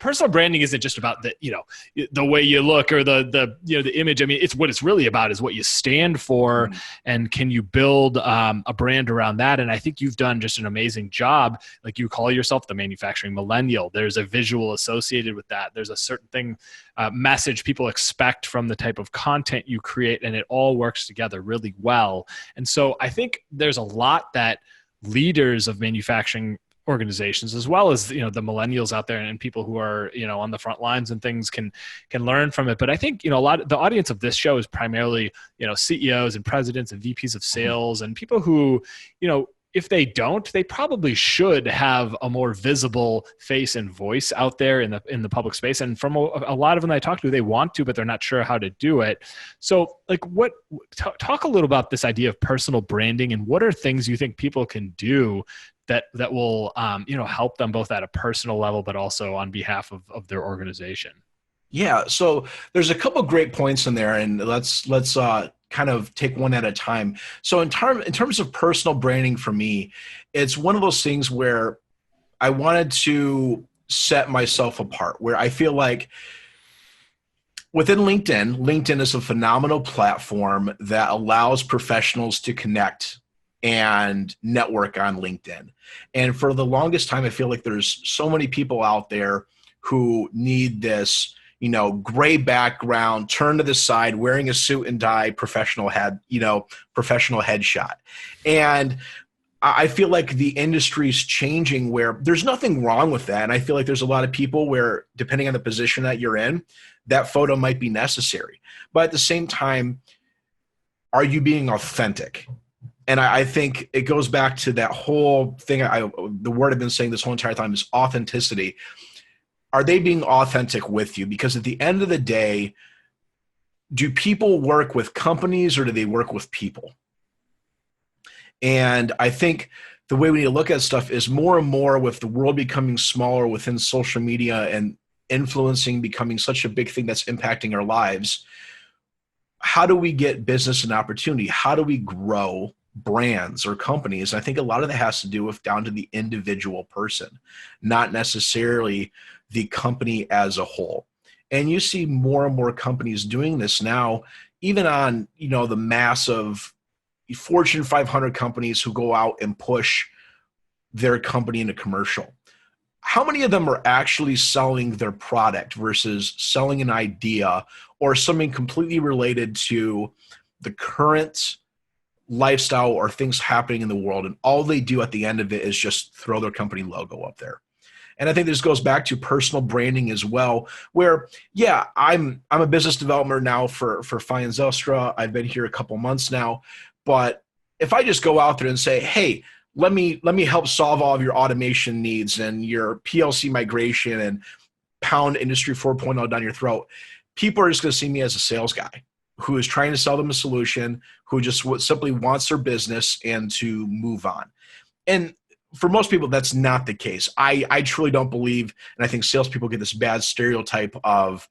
personal branding isn't just about the way you look or the image. I mean, it's what it's really about is what you stand for, and can you build a brand around that? And I think you've done just an amazing job. Like, you call yourself the manufacturing millennial. There's a visual associated with that. There's a certain thing, message people expect from the type of content you create, and it all works together really well. And so I think there's a lot that leaders of manufacturing organizations, as well as the millennials out there and people who are on the front lines and things, can learn from it. But I think a lot of the audience of this show is primarily CEOs and presidents and VPs of sales, and people who if they don't, they probably should have a more visible face and voice out there in the public space. And from a lot of them I talk to, they want to, but they're not sure how to do it. So talk a little about this idea of personal branding, and what are things you think people can do that will help them both at a personal level, but also on behalf of their organization. Yeah. So there's a couple of great points in there, and let's kind of take one at a time. So in terms of personal branding for me, it's one of those things where I wanted to set myself apart, where I feel like within LinkedIn is a phenomenal platform that allows professionals to connect and network on LinkedIn. And for the longest time, I feel like there's so many people out there who need this gray background, turn to the side, wearing a suit and tie, professional headshot. And I feel like the industry's changing, where there's nothing wrong with that. And I feel like there's a lot of people where, depending on the position that you're in, that photo might be necessary. But at the same time, are you being authentic? And I think it goes back to that whole thing. The word I've been saying this whole entire time is authenticity. Are they being authentic with you? Because at the end of the day, do people work with companies or do they work with people? And I think the way we need to look at stuff is more and more, with the world becoming smaller within social media and influencing becoming such a big thing that's impacting our lives, how do we get business and opportunity? How do we grow brands or companies? I think a lot of that has to do with down to the individual person, not necessarily the company as a whole. And you see more and more companies doing this now, even on, the massive Fortune 500 companies who go out and push their company into commercial. How many of them are actually selling their product versus selling an idea or something completely related to the current lifestyle or things happening in the world, and all they do at the end of it is just throw their company logo up there? And I think this goes back to personal branding as well, where, yeah, I'm a business developer now for Fine Zostra. I've been here a couple months now, but if I just go out there and say, hey, let me help solve all of your automation needs and your PLC migration and pound Industry 4.0 down your throat, people are just going to see me as a sales guy who is trying to sell them a solution, who just simply wants their business and to move on. And for most people, that's not the case. I truly don't believe, and I think salespeople get this bad stereotype of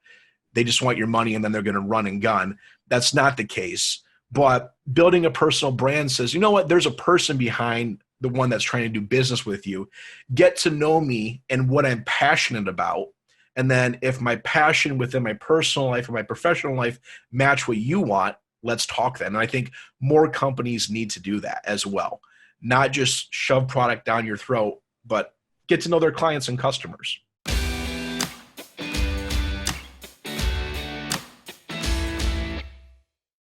they just want your money and then they're going to run and gun. That's not the case. But building a personal brand says, you know what, there's a person behind the one that's trying to do business with you. Get to know me and what I'm passionate about. And then if my passion within my personal life or my professional life match what you want, let's talk then. And I think more companies need to do that as well. Not just shove product down your throat, but get to know their clients and customers.